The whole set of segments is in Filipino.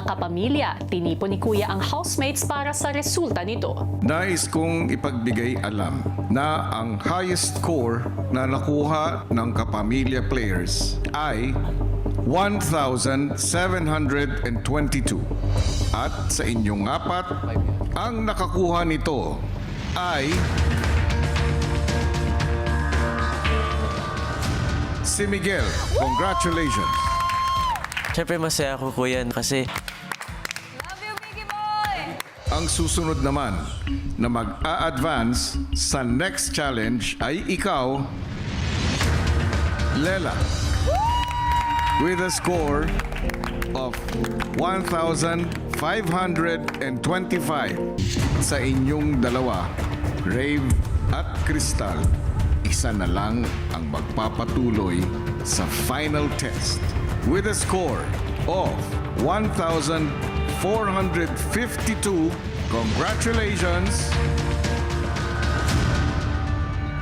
kapamilya, tinipon ni Kuya ang housemates para sa resulta nito. Nais kong ipagbigay alam na ang highest score na nakuha ng kapamilya players ay 1,722. At sa inyong apat, ang nakakuha nito ay si Miguel. Congratulations! Siyempre masaya ako, Kuya, kasi Love you, Biggie Boy! Ang susunod naman na mag-a-advance sa next challenge ay ikaw, Lela, with a score of 1,525. Sa inyong dalawa, Rave at Crystal, isa na lang ang magpapatuloy sa final test with a score of 1,452. Congratulations,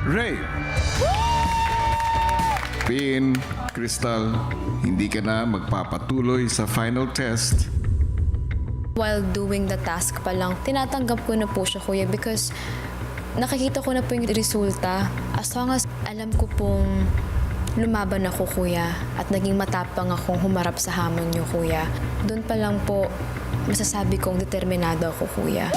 Rave! Pin, Crystal, hindi ka na magpapatuloy sa final test. While doing the task pa lang, tinatanggap ko na po siya, Kuya, because nakikita ko na po yung resulta. As long as alam ko pong lumaban ako, Kuya, at naging matapang akong humarap sa hamon niyo, Kuya, doon pa lang po masasabi kong determinado ako, Kuya.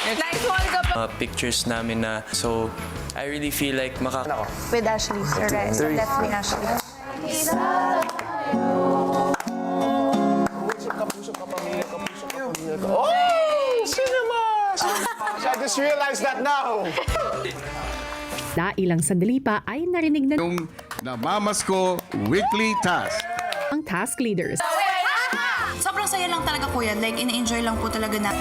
Nice one ka pa! pictures namin na so I really feel like With Ashley, alright. So definitely Ashley. Oh! Cinemas! I just realized that now! Na ilang sandali pa ay narinig na Yung Namamasko Weekly Task. ang task leaders. Sobrang saya lang talaga, Kuya. Like, ina-enjoy lang po talaga na.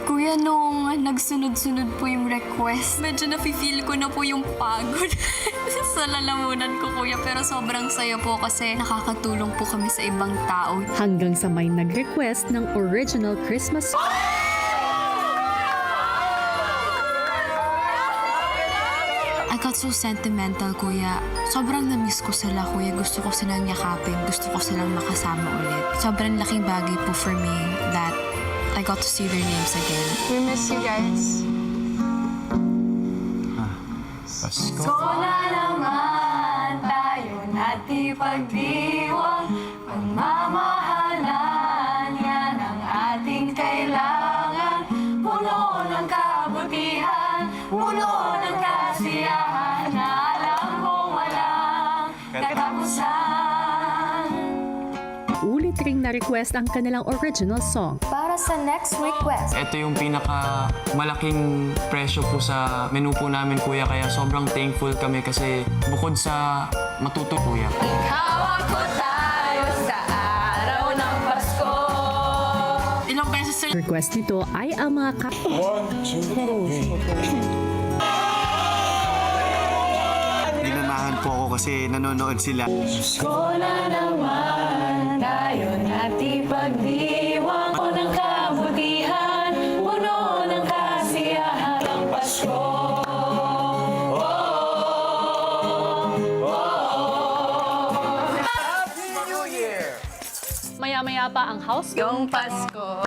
Kuya, nung nagsunod-sunod po yung request, medyo nafe-feel ko na po yung pagod sa lalamunan ko, Kuya. Pero sobrang saya po kasi nakakatulong po kami sa ibang tao. Hanggang sa may nag-request ng original Christmas I got so sentimental, Kuya. Sobrang na-miss ko sila, Kuya. Gusto ko silang yakapin. Gusto ko silang makasama ulit. Sobrang laking bagay po for me that I got to see their names again. We miss you guys. So na naman tayo natin pagdiwang, pagmamahalan, yan ang ating kailangan. Puno ng kabutihan, puno ng kasiyahan, na alam kong walang katapusan. ulit ring na-request ang kanilang original song. Para sa next request, Ito yung pinaka malaking presyo po sa menu po namin, Kuya. Kaya sobrang thankful kami kasi bukod sa matuto, Kuya. hawak ko tayo sa araw ng Pasko. Ilang beses sila Request nito ay ang mga Dinanahan po ako kasi nanonood sila. Ko na naman tayo natin pagdiwang, puno ng kabutihan, puno ng kasiyahan ng Pasko. maya-maya pa ang house Yung Pasko.